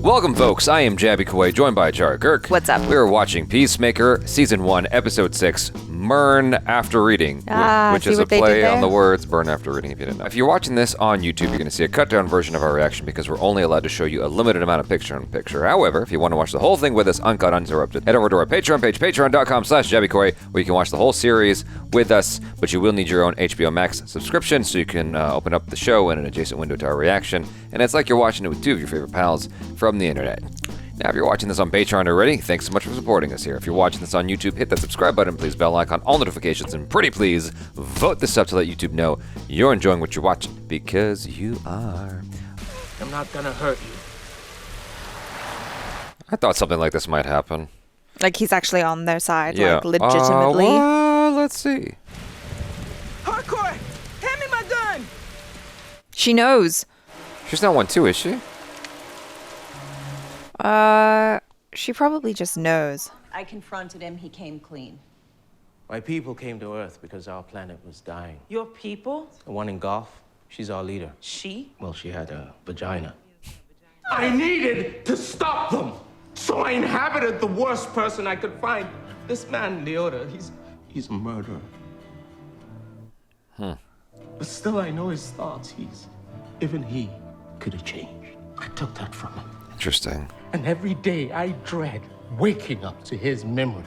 Welcome, folks. I am Jaby Koay, joined by ACHARA KIRK. What's up? We are watching Peacemaker, Season 1, Episode 6, Murn After Reading, which is a play on the words burn after reading, if you didn't know. If you're watching this on YouTube, you're going to see a cut-down version of our reaction because we're only allowed to show you a limited amount of picture-in-picture. However, if you want to watch the whole thing with us, uncut, uninterrupted, head over to our Patreon page, patreon.com/JabyKoay, where you can watch the whole series with us, but you will need your own HBO Max subscription so you can open up the show in an adjacent window to our reaction, and it's like you're watching it with two of your favorite pals from the internet. Now, if you're watching this on Patreon already, thanks so much for supporting us here. If you're watching this on YouTube, hit that subscribe button, please bell icon, all notifications, and pretty please vote this up to let YouTube know you're enjoying what you're watching, because you are. I'm not gonna hurt you. I thought something like this might happen. Like he's actually on their side, Yeah. like legitimately. Let's see. Hardcore! Hand me my gun! She knows. She's not one too, is she? She probably just knows. I confronted him, he came clean. My people came to Earth because our planet was dying. Your people? The one in Golf, she's our leader. She? Well, she had a vagina. I needed to stop them! So I inhabited the worst person I could find. This man, Leota, he's a murderer. But still I know his thoughts. Even he could have changed. I took that from him. Interesting. And every day I dread waking up to his memories.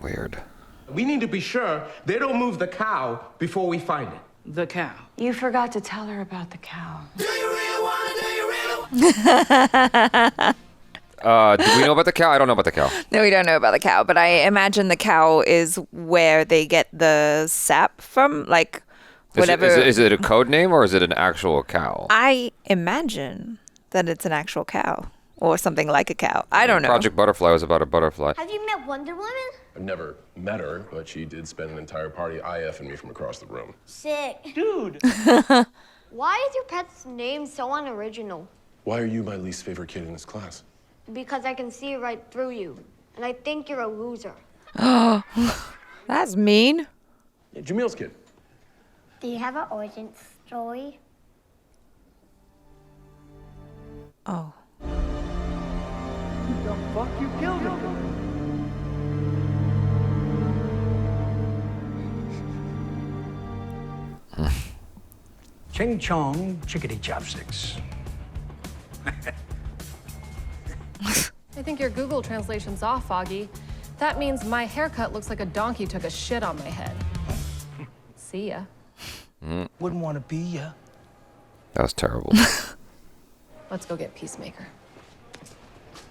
Weird. We need to be sure they don't move the cow before we find it. The cow. You forgot to tell her about the cow. Do we know about the cow? I don't know about the cow. No, we don't know about the cow, but I imagine the cow is where they get the sap from, like whatever. Is it a code name or is it an actual cow? I imagine that it's an actual cow or something like a cow. I don't know. Project Butterfly was about a butterfly. Have you met Wonder Woman? I've never met her, but she did spend an entire party IFing me from across the room. Sick. Dude! Why is your pet's name so unoriginal? Why are you my least favorite kid in this class? Because I can see right through you, and I think you're a loser. That's mean. Yeah, Jamil's kid. Do you have an origin story? Oh. The fuck you killed him? Ching chong, chickadee chopsticks. I think your Google translation's off, Foggy. That means my haircut looks like a donkey took a shit on my head. See ya. Wouldn't want to be ya. That was terrible. Let's go get Peacemaker.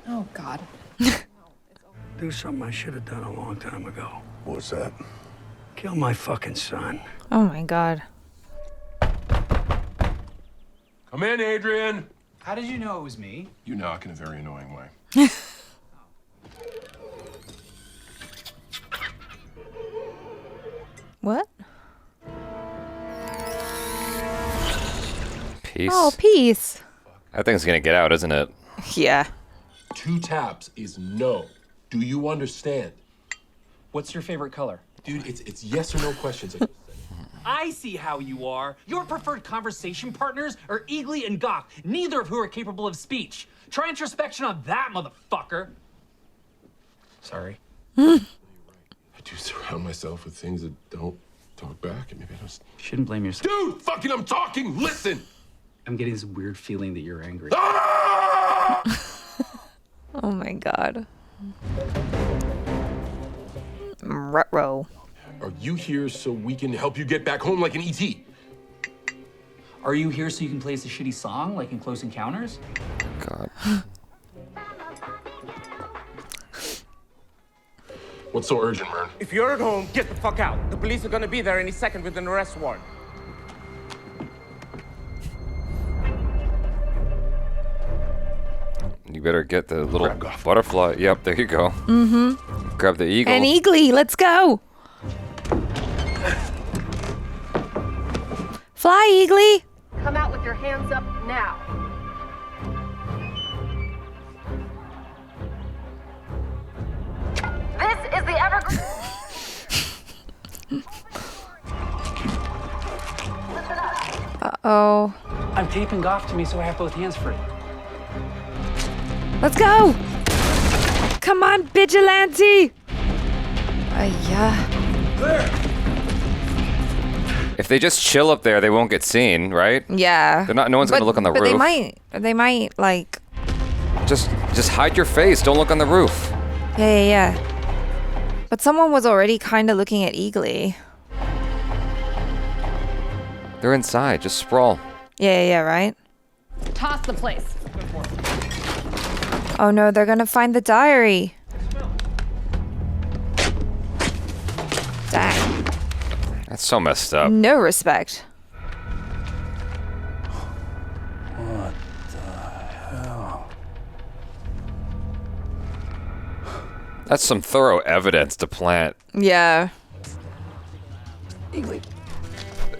Oh, God. Do something I should have done a long time ago. What's that? Kill my fucking son. Oh my God. Come in, Adrian. How did you know it was me? You knock in a very annoying way. What? Peace. Oh, peace. That thing's gonna get out, isn't it? Yeah. 2 taps is no. Do you understand? What's your favorite color? Dude, it's yes or no questions. I see how you are. Your preferred conversation partners are Eagly and Gok, neither of who are capable of speech. Try introspection on that, motherfucker. Sorry. I do surround myself with things that don't talk back, and maybe I just... Shouldn't blame yourself. Dude, fucking I'm talking, listen! I'm getting this weird feeling that you're angry. Ah! Oh my God. Ruh-roh. Are you here so we can help you get back home like an ET? Are you here so you can play us a shitty song, like in Close Encounters? God. What's so urgent, Murn? If you're at home, get the fuck out. The police are gonna be there any second with an arrest warrant. You better get the little butterfly. Yep, there you go. Mm-hmm. Grab the eagle. And Eagly, let's go. Fly, Eagly. Come out with your hands up now. This is the Evergreen. Uh-oh. I'm taping off to me so I have both hands free. Let's go! Come on, vigilante! Yeah. If they just chill up there, they won't get seen, right? Yeah. They're not. No one's gonna look on the roof. But they might like. Just hide your face. Don't look on the roof. Yeah. But someone was already kind of looking at Eagly. They're inside. Just sprawl. Yeah, right? Toss the place. Oh no, they're gonna find the diary. Dang. That's so messed up. No respect. What the hell? That's some thorough evidence to plant. Yeah. Eagly.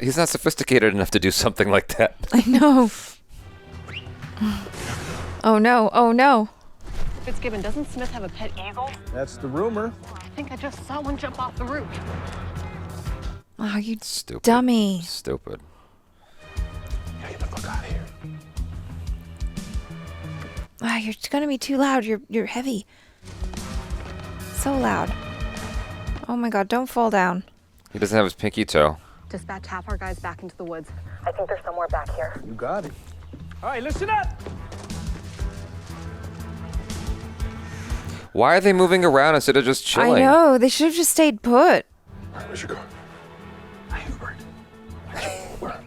He's not sophisticated enough to do something like that. I know. Oh no. Fitzgibbon, doesn't Smith have a pet eagle? That's the rumor. I think I just saw one jump off the roof. Oh, you Stupid. dummy. Stupid. Yeah, get the fuck out of here. Ah, you're gonna be too loud. You're heavy. So loud. Oh my god, don't fall down. He doesn't have his pinky toe. Dispatch half our guys back into the woods. I think they're somewhere back here. You got it. All right, listen up. Why are they moving around instead of just chilling? I know, they should have just stayed put. All right, where's your car? I Ubered. Where?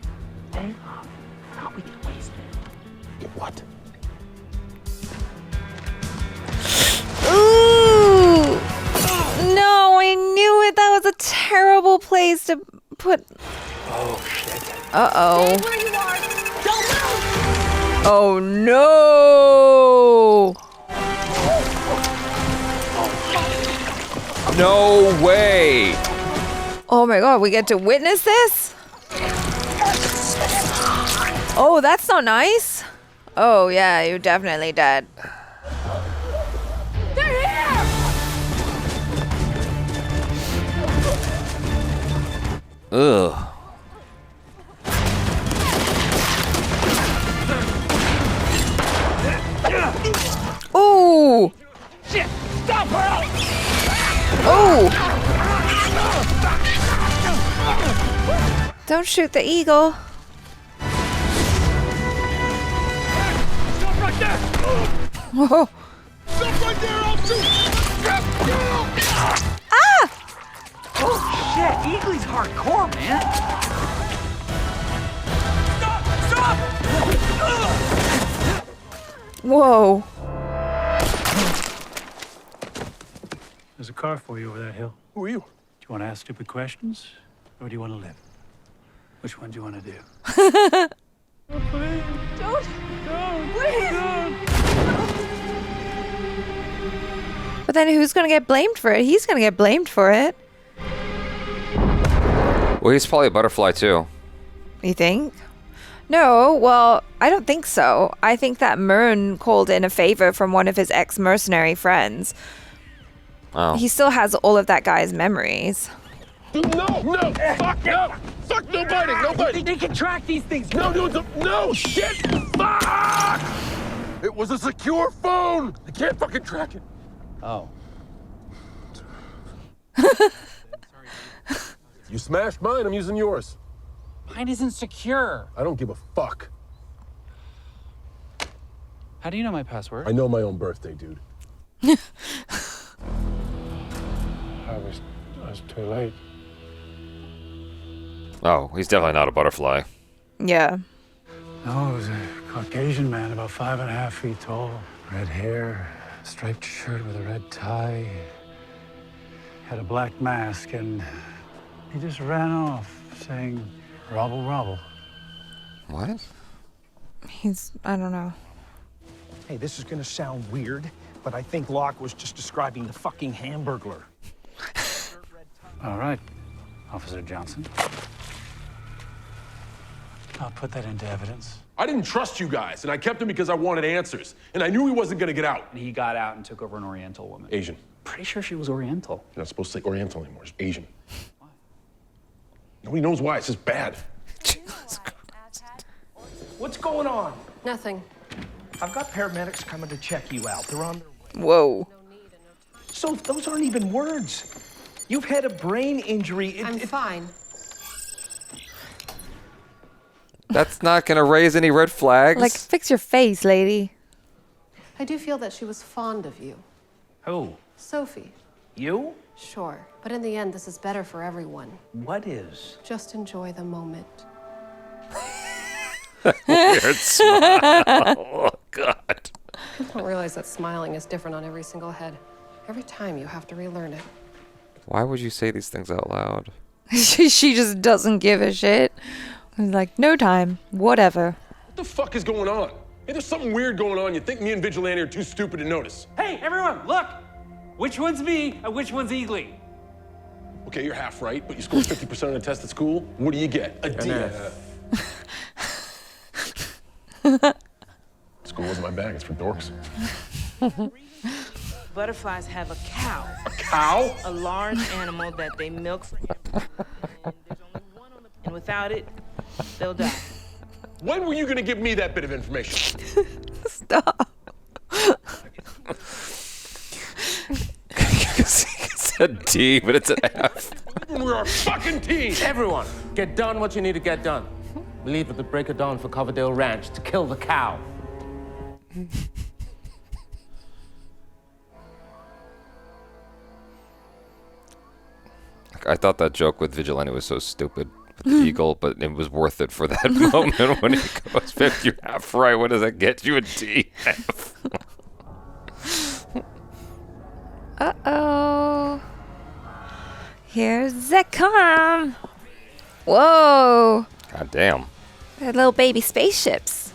How we get wasted? Get what? Ooh! No, I knew it. That was a terrible place to put. Oh, shit. Uh-oh. Stay where you are. Don't move! Oh no! No way! Oh my god, we get to witness this? Oh, that's not nice. Oh yeah, you're definitely dead. They're here! Ugh. Ooh! Shit! Stop her! Ooh! Don't shoot the eagle. Stop right there! Whoa. Stop right there! I'll shoot! Ah! Oh shit, Eagly's hardcore, man. Stop! Whoa. There's a car for you over that hill. Who are you? Do you want to ask stupid questions, or do you want to live? Which one do you want to do? But then who's gonna get blamed for it? He's gonna get blamed for it. Well, he's probably a butterfly too. You think? No, well, I don't think so. I think that Murn called in a favor from one of his ex-mercenary friends. Oh. He still has all of that guy's memories. Dude, no! Fuck no! Fuck no biting! No biting! They can track these things. No, dude, no! Shit! Fuck! It was a secure phone! I can't fucking track it. Oh. You smashed mine, I'm using yours. Mine isn't secure. I don't give a fuck. How do you know my password? I know my own birthday, dude. I was too late. Oh, he's definitely not a butterfly. Yeah. No, it was a Caucasian man, about 5.5 feet tall. Red hair, striped shirt with a red tie. Had a black mask, and he just ran off, saying, "Robble, robble." What? I don't know. Hey, this is gonna sound weird, but I think Locke was just describing the fucking Hamburglar. All right, Officer Johnson. I'll put that into evidence. I didn't trust you guys, and I kept him because I wanted answers. And I knew he wasn't gonna get out. He got out and took over an Oriental woman. Asian. Pretty sure she was Oriental. You're not supposed to say Oriental anymore, it's Asian. Why? Nobody knows why, it's just bad. What's going on? Nothing. I've got paramedics coming to check you out. They're on their way. Whoa. So those aren't even words. You've had a brain injury. I'm fine. That's not gonna raise any red flags. Like, fix your face, lady. I do feel that she was fond of you. Who? Sophie. You? Sure. But in the end, this is better for everyone. What is? Just enjoy the moment. Weird smile. Oh, God. You don't realize that smiling is different on every single head. Every time you have to relearn it. Why would you say these things out loud? She just doesn't give a shit. Like, no time. Whatever. What the fuck is going on? Hey, there's something weird going on. You think me and Vigilante are too stupid to notice? Hey, everyone, look! Which one's me and which one's Eagly? Okay, you're half right, but you scored 50% on the test at school. What do you get? A D. School wasn't my bag. It's for dorks. Butterflies have a cow. A cow? A large animal that they milk for and without it, they'll die. When were you going to give me that bit of information? Stop. It's a D, but it's an F. We're a fucking team. Everyone, get done what you need to get done. Leave at the break of dawn for Coverdale Ranch to kill the cow. I thought that joke with Vigilante was so stupid with the eagle, but it was worth it for that moment when he goes, "Fifth, you're half right. What does that get you? A D, F." Uh-oh. Here's Zack. Come. Whoa. God damn. They're little baby spaceships.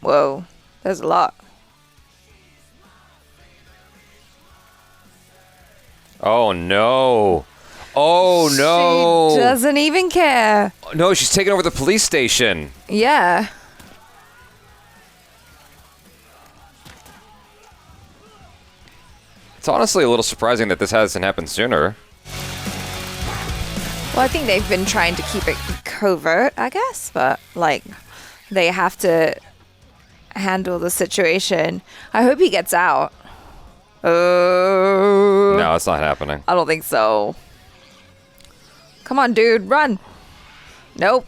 Whoa. There's a lot. Oh, no. Oh, no. She doesn't even care. No, she's taking over the police station. Yeah. It's honestly a little surprising that this hasn't happened sooner. Well, I think they've been trying to keep it covert, I guess, but, like, they have to handle the situation. I hope he gets out. Oh. No, it's not happening. I don't think so. Come on, dude, run. Nope.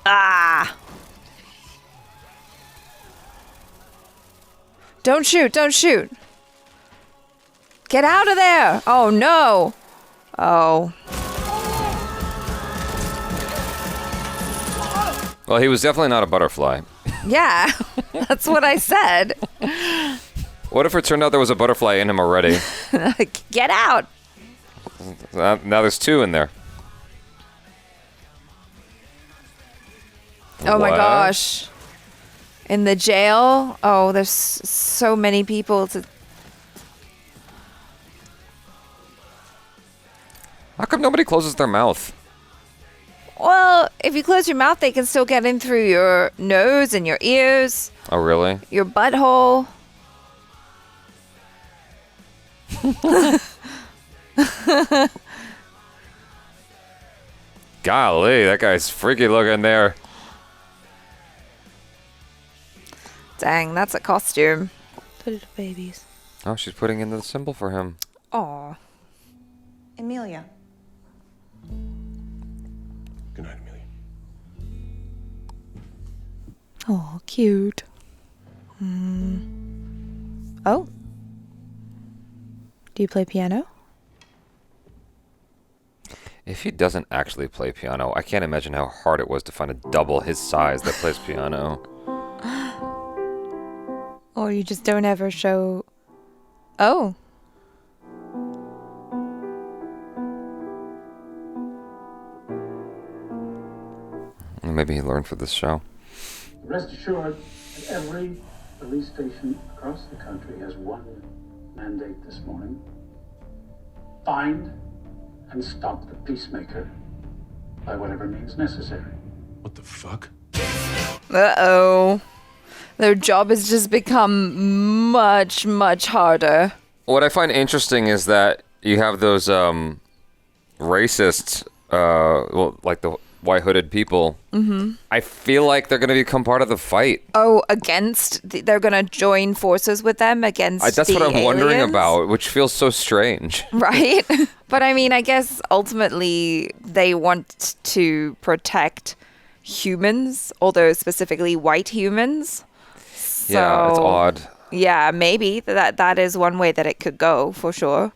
Ah. Don't shoot, don't shoot. Get out of there. Oh, no. Oh. Well, he was definitely not a butterfly. Yeah, that's what I said. What if it turned out there was a butterfly in him already? Get out. Now there's two in there. Oh my What? gosh. In the jail? Oh, there's so many people to... How come nobody closes their mouth? Well, if you close your mouth, they can still get in through your nose and your ears, Oh, really? your butthole. Golly, that guy's freaky looking there. Dang, that's a costume. Put it to babies. Oh, she's putting in the symbol for him. Aw. Emilia. Good night, Amelia. Oh, cute. Oh. Do you play piano? If he doesn't actually play piano, I can't imagine how hard it was to find a double his size that plays piano. Or you just don't ever show... Oh. Maybe he learned for this show. Rest assured that every police station across the country has one mandate this morning. Find and stop the peacemaker by whatever means necessary. What the fuck? Uh-oh. Their job has just become much, much harder. What I find interesting is that you have those racists, like the white hooded people. Mm-hmm. I feel like they're going to become part of the fight. Oh, they're going to join forces with them against That's the what I'm wondering aliens? about, which feels so strange. Right? But I mean, I guess ultimately they want to protect humans, although specifically white humans. So, yeah, it's odd. Yeah, maybe that is one way that it could go, for sure.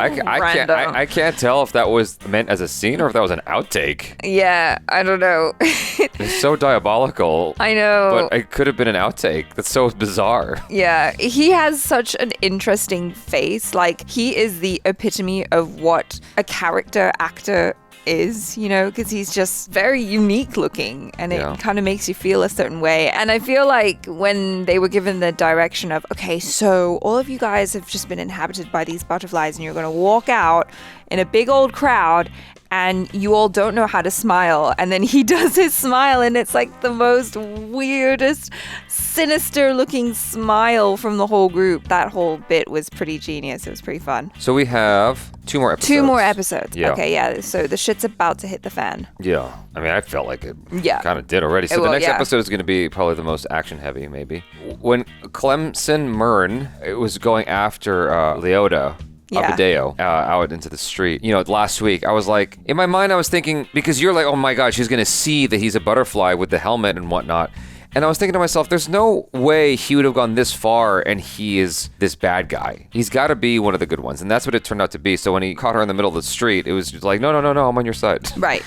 I can't tell if that was meant as a scene or if that was an outtake. Yeah, I don't know. It's so diabolical. I know. But it could have been an outtake. That's so bizarre. Yeah, he has such an interesting face. Like, he is the epitome of what a character actor is, you know, because he's just very unique looking, and it kind of makes you feel a certain way. And I feel like when they were given the direction of, okay, so all of you guys have just been inhabited by these butterflies and you're going to walk out in a big old crowd and you all don't know how to smile, and then he does his smile and it's like the most weirdest, sinister looking smile from the whole group. That whole bit was pretty genius. It was pretty fun. So we have 2 more episodes. 2 more episodes. Yeah. Okay, yeah. So the shit's about to hit the fan. Yeah. I mean, I felt like it Yeah. kind of did already. So It the will, next yeah. episode is going to be probably the most action heavy, maybe. When Clemson Murn was going after Leota, Yeah. Abadeo, out into the street. You know, last week, I was like, in my mind, I was thinking, because you're like, oh my God, she's going to see that he's a butterfly with the helmet and whatnot. And I was thinking to myself, there's no way he would have gone this far and he is this bad guy. He's got to be one of the good ones. And that's what it turned out to be. So when he caught her in the middle of the street, it was just like, no, I'm on your side. Right.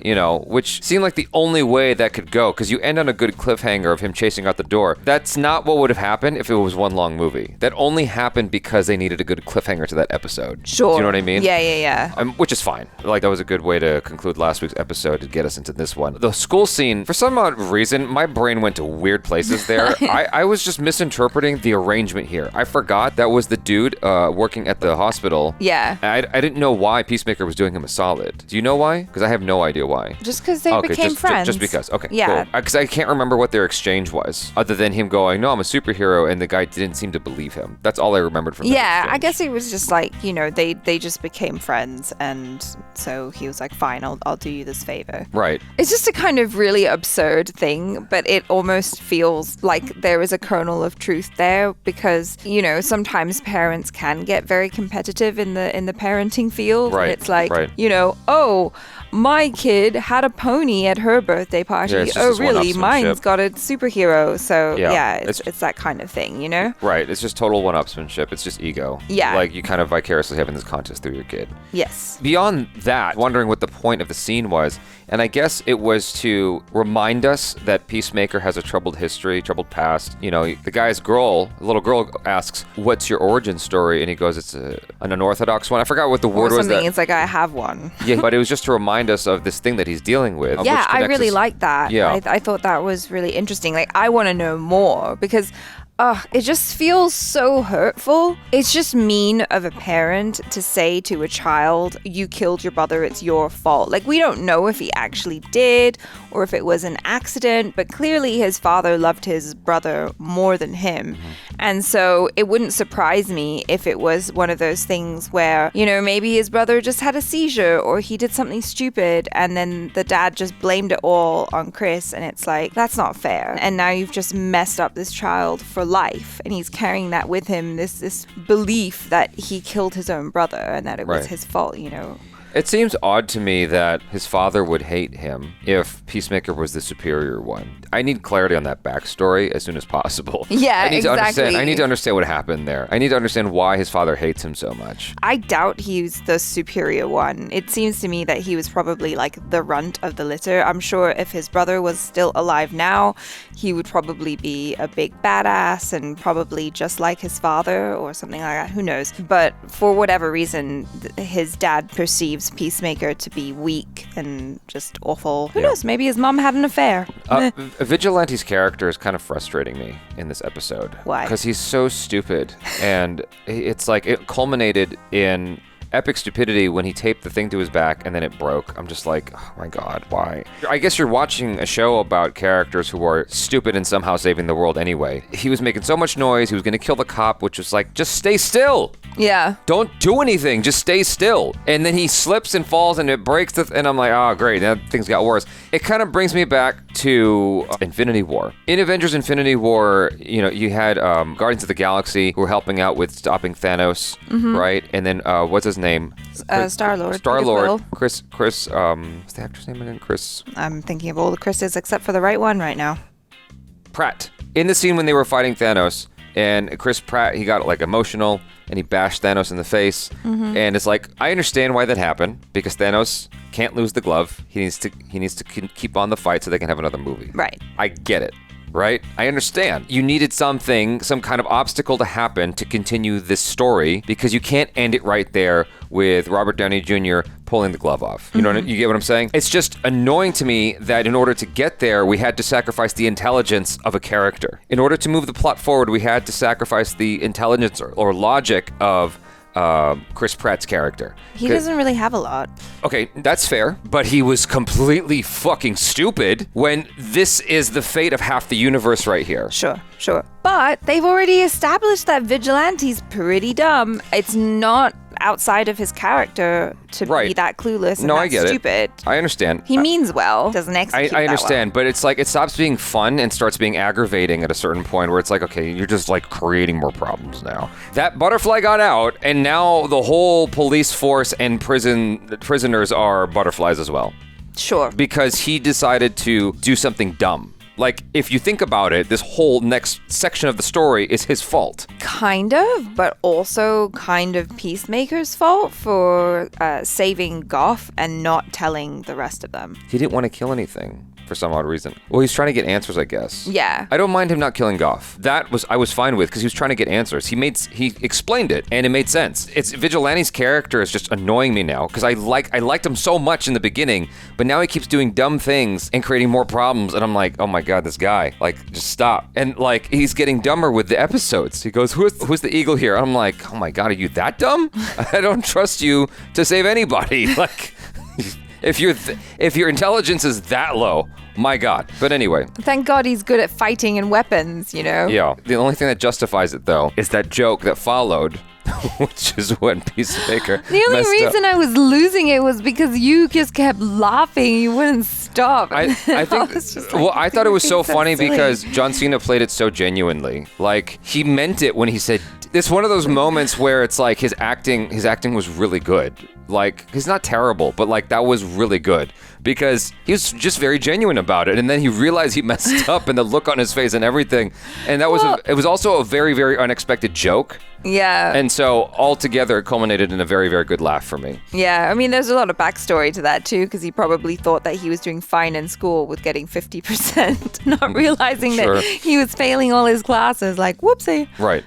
You know, which seemed like the only way that could go, because you end on a good cliffhanger of him chasing out the door. That's not what would have happened if it was one long movie. That only happened because they needed a good cliffhanger to that episode. Sure. Do you know what I mean? Yeah. Which is fine. Like, that was a good way to conclude last week's episode to get us into this one. The school scene, for some odd reason, my brain went to weird places there. I was just misinterpreting the arrangement here. I forgot that was the dude working at the hospital. Yeah. I didn't know why Peacemaker was doing him a solid. Do you know why? Because I have no idea why. Just because they became friends. Just because. Okay, Yeah. cool. Because I can't remember what their exchange was, other than him going, no, I'm a superhero, and the guy didn't seem to believe him. That's all I remembered from that Yeah, exchange. I guess it was just like, you know, they just became friends, and so he was like, fine, I'll do you this favor. Right. It's just a kind of really absurd thing, but it almost feels like there is a kernel of truth there, because, you know, sometimes parents can get very competitive in the parenting field. Right, And it's like, right. you know, oh, my kid had a pony at her birthday party. Yeah, it's just Oh, this really? one-upsmanship. Mine's got a superhero. So, Yeah, yeah, it's that kind of thing, you know? Right. It's just total one-upsmanship. It's just ego. Yeah. Like, you kind of vicariously having this contest through your kid. Yes. Beyond that, wondering what the point of the scene was, and I guess it was to remind us that Peacemaker has a troubled history, troubled past. You know, the guy's the little girl asks, what's your origin story? And he goes, it's an unorthodox one. I forgot what the word Or was. something. It's like, I have one. Yeah, but it was just to remind us of this thing that he's dealing with. Yeah, which I connects really us- like that. Yeah. I thought that was really interesting. Like, I want to know more, because it just feels so hurtful. It's just mean of a parent to say to a child, you killed your brother, it's your fault. Like, we don't know if he actually did or if it was an accident, but clearly his father loved his brother more than him. Mm-hmm. And so it wouldn't surprise me if it was one of those things where, you know, maybe his brother just had a seizure or he did something stupid, and then the dad just blamed it all on Chris, and it's like, that's not fair. And now you've just messed up this child for life, and he's carrying that with him, this belief that he killed his own brother and that it was Right. his fault, you know. It seems odd to me that his father would hate him if Peacemaker was the superior one. I need clarity on that backstory as soon as possible. Yeah, I need exactly. I need to understand what happened there. I need to understand why his father hates him so much. I doubt he's the superior one. It seems to me that he was probably like the runt of the litter. I'm sure if his brother was still alive now, he would probably be a big badass and probably just like his father or something like that. Who knows? But for whatever reason, his dad perceived believes Peacemaker to be weak and just awful. Who knows? Maybe his mom had an affair. Vigilante's character is kind of frustrating me in this episode. Why? Because he's so stupid. And it's like it culminated in epic stupidity when he taped the thing to his back and then it broke. I'm just like, oh my God, why? I guess you're watching a show about characters who are stupid and somehow saving the world anyway. He was making so much noise. He was going to kill the cop, which was like, just stay still. Yeah. Don't do anything. Just stay still. And then he slips and falls and it breaks and I'm like, oh, great. Now things got worse. It kind of brings me back to Infinity War. In Avengers Infinity War, you had Guardians of the Galaxy who were helping out with stopping Thanos, right? And then what's his name? Star-Lord. Star-Lord. Chris, what's the actor's name again? Chris? I'm thinking of all the Chris's except for the right one right now. Pratt. In the scene when they were fighting Thanos, and Chris Pratt, he got like emotional and he bashed Thanos in the face. And it's like, I understand why that happened because Thanos can't lose the glove. He needs to keep on the fight so they can have another movie. Right. I get it. Right? I understand. You needed some kind of obstacle to happen to continue this story because you can't end it right there with Robert Downey Jr. pulling the glove off. You you get what I'm saying? It's just annoying to me that in order to get there, we had to sacrifice the intelligence of a character. In order to move the plot forward, we had to sacrifice the intelligence or logic of Chris Pratt's character. He doesn't really have a lot. Okay, that's fair, but he was completely fucking stupid when this is the fate of half the universe right here. Sure. But they've already established that Vigilante's pretty dumb. It's not outside of his character to be that clueless and I get stupid. I understand. He means well, doesn't execute I understand, that well. but it's like it stops being fun and starts being aggravating at a certain point where it's like, okay, you're just like creating more problems now. That butterfly got out, and now the whole police force and prisoners are butterflies as well. Sure. Because he decided to do something dumb. Like, if you think about it, this whole next section of the story is his fault. Kind of, but also kind of Peacemaker's fault for saving Goff and not telling the rest of them. He didn't want to kill anything for some odd reason. Well, he's trying to get answers, I guess. Yeah. I don't mind him not killing Goff. I was fine with because he was trying to get answers. He explained it and it made sense. It's Vigilante's character is just annoying me now because I liked him so much in the beginning, but now he keeps doing dumb things and creating more problems and I'm like, oh my God, this guy, like, just stop. And like, he's getting dumber with the episodes. He goes, who's the eagle here? I'm like, oh my God, are you that dumb? I don't trust you to save anybody. Like, if your intelligence is that low, my God. But anyway. Thank God he's good at fighting and weapons, Yeah. The only thing that justifies it, though, is that joke that followed, which is when Peacemaker The only reason I was losing it was because you just kept laughing. You wouldn't stop. I think. I thought it was so funny because John Cena played it so genuinely. Like, he meant it when he said. It's one of those moments where it's like his acting was really good. Like, he's not terrible, but like that was really good because he was just very genuine about it. And then he realized he messed up and the look on his face and everything. And that it was also a very, very unexpected joke. Yeah. And so altogether it culminated in a very, very good laugh for me. Yeah. I mean, there's a lot of backstory to that too, because he probably thought that he was doing fine in school with getting 50%, not realizing that he was failing all his classes. Like, whoopsie. Right.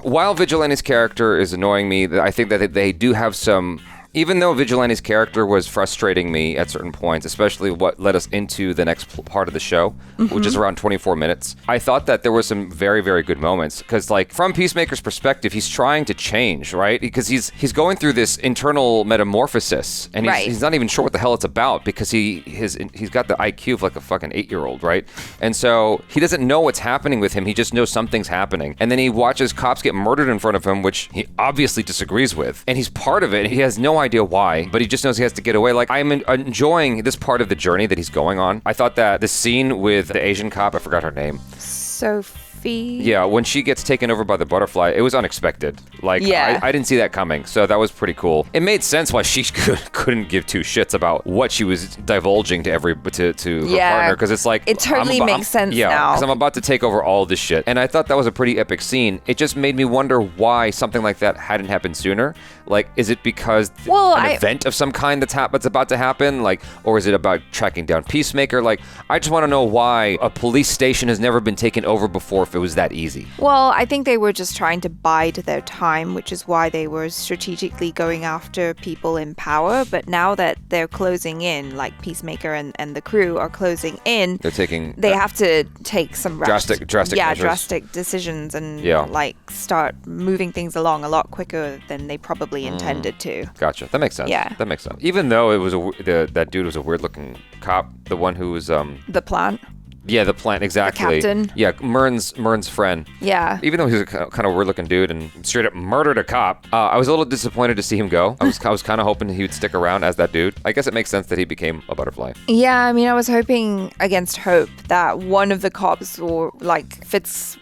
While Vigilante's character is annoying me, I think that they do have some. Even though Vigilante's character was frustrating me at certain points, especially what led us into the next part of the show, which is around 24 minutes, I thought that there were some very, very good moments. Because, like, from Peacemaker's perspective, he's trying to change, right? Because he's going through this internal metamorphosis, and he's not even sure what the hell it's about because he's got the IQ of like a fucking 8-year-old, right? And so he doesn't know what's happening with him. He just knows something's happening. And then he watches cops get murdered in front of him, which he obviously disagrees with. And he's part of it. He has no idea why, but he just knows he has to get away. Like, I'm enjoying this part of the journey that he's going on. I thought that the scene with the Asian cop, I forgot her name. Sophie. Yeah, when she gets taken over by the butterfly, it was unexpected. Like, I didn't see that coming, so that was pretty cool. It made sense why she couldn't give two shits about what she was divulging to her partner, because it's like... It totally makes sense now. Yeah, because I'm about to take over all this shit. And I thought that was a pretty epic scene. It just made me wonder why something like that hadn't happened sooner. Like, is it because an event of some kind that's about to happen? Like, or is it about tracking down Peacemaker? Like, I just want to know why a police station has never been taken over before if it was that easy. Well, I think they were just trying to bide their time, which is why they were strategically going after people in power. But now that they're closing in, like Peacemaker and the crew are closing in, they have to take some drastic measures. Drastic decisions and like start moving things along a lot quicker than they probably intended to. Gotcha. That makes sense. Yeah. That makes sense. Even though it was that dude was a weird looking cop, the one who was the plant. Yeah, the plant, exactly. The captain. Yeah, Murn's friend. Yeah. Even though he's a kind of weird-looking dude and straight up murdered a cop, I was a little disappointed to see him go. I was kind of hoping he would stick around as that dude. I guess it makes sense that he became a butterfly. Yeah, I mean, I was hoping against hope that one of the cops, or like Fitzgibbons,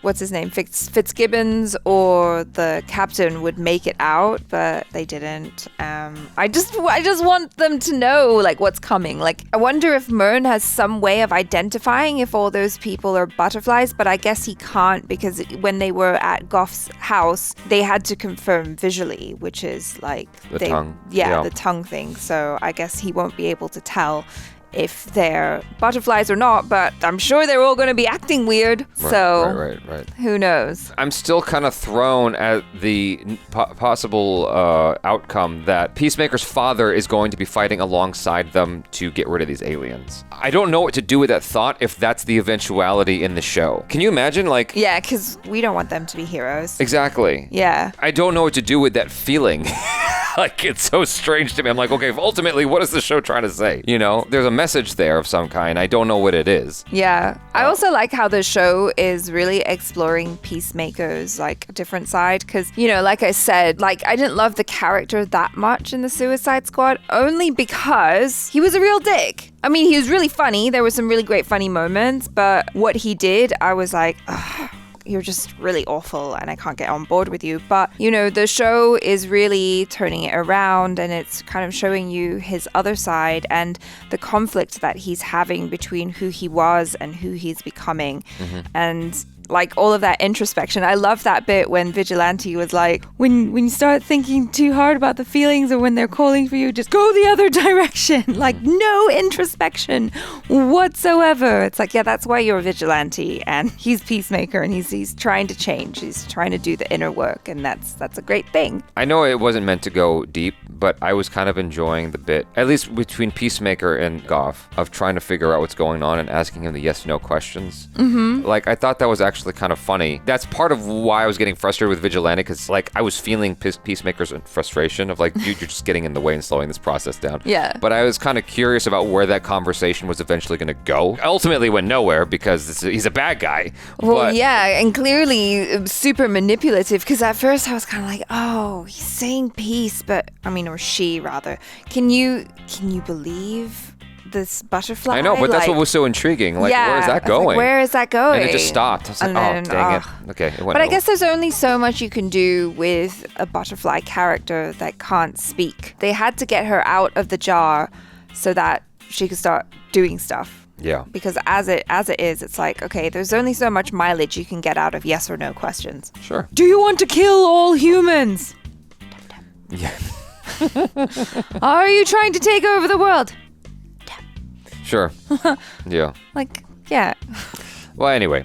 or the captain would make it out, but they didn't. I just want them to know like what's coming. Like, I wonder if Murn has some way of identifying if all those people are butterflies, but I guess he can't because when they were at Goff's house, they had to confirm visually, which is like the tongue. Yeah, the tongue thing. So I guess he won't be able to tell if they're butterflies or not, but I'm sure they're all going to be acting weird. Right. Who knows? I'm still kind of thrown at the possible outcome that Peacemaker's father is going to be fighting alongside them to get rid of these aliens. I don't know what to do with that thought if that's the eventuality in the show. Can you imagine, like... Yeah, because we don't want them to be heroes. Exactly. Yeah. I don't know what to do with that feeling. Like, it's so strange to me. I'm like, okay, ultimately, what is the show trying to say? You know, there's a message there of some kind. I don't know what it is. Yeah. I also like how the show is really exploring Peacemaker's, like, different side. Because, you know, like I said, like, I didn't love the character that much in the Suicide Squad, only because he was a real dick. I mean, he was really funny. There were some really great funny moments. But what he did, I was like, ugh. You're just really awful and I can't get on board with you. But, you know, the show is really turning it around and it's kind of showing you his other side and the conflict that he's having between who he was and who he's becoming. And like all of that introspection. I love that bit when Vigilante was like, when you start thinking too hard about the feelings or when they're calling for you, just go the other direction. Like no introspection whatsoever. It's like, yeah, that's why you're a vigilante and he's Peacemaker and he's trying to change. He's trying to do the inner work and that's a great thing. I know it wasn't meant to go deep, but I was kind of enjoying the bit, at least between Peacemaker and Goff, of trying to figure out what's going on and asking him the yes/no questions. Like, I thought that was actually kind of funny. That's part of why I was getting frustrated with Vigilante, because like I was feeling Peacemaker's frustration of like, dude, you're just getting in the way and slowing this process down. Yeah. But I was kind of curious about where that conversation was eventually going to go. Ultimately went nowhere because he's a bad guy. Well, yeah, and clearly super manipulative, because at first I was kind of like, oh, he's saying peace, but I mean, or she rather. Can you believe this butterfly? I know, but that's what was so intriguing. Like, yeah, where is that going? Like, where is that going? And it just stopped. I was like, oh, dang it. Okay, it went But I guess there's only so much you can do with a butterfly character that can't speak. They had to get her out of the jar so that she could start doing stuff. Yeah. Because as it is, it's like, okay, there's only so much mileage you can get out of yes or no questions. Sure. Do you want to kill all humans? Yeah. Are you trying to take over the world? Sure. Yeah. Like, yeah. Well, anyway,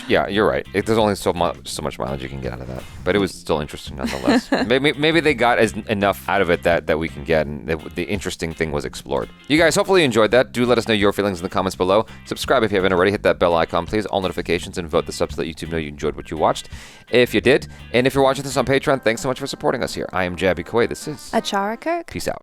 yeah, you're right. There's only so much mileage you can get out of that, but it was still interesting nonetheless. maybe they got enough out of it that we can get, and the interesting thing was explored. You guys hopefully enjoyed that. Do let us know your feelings in the comments below. Subscribe if you haven't already. Hit that bell icon, please. All notifications, and vote this up so that YouTube know you enjoyed what you watched. If you did, and if you're watching this on Patreon, thanks so much for supporting us here. I am Jaby Koay. This is ACHARA KIRK. Peace out.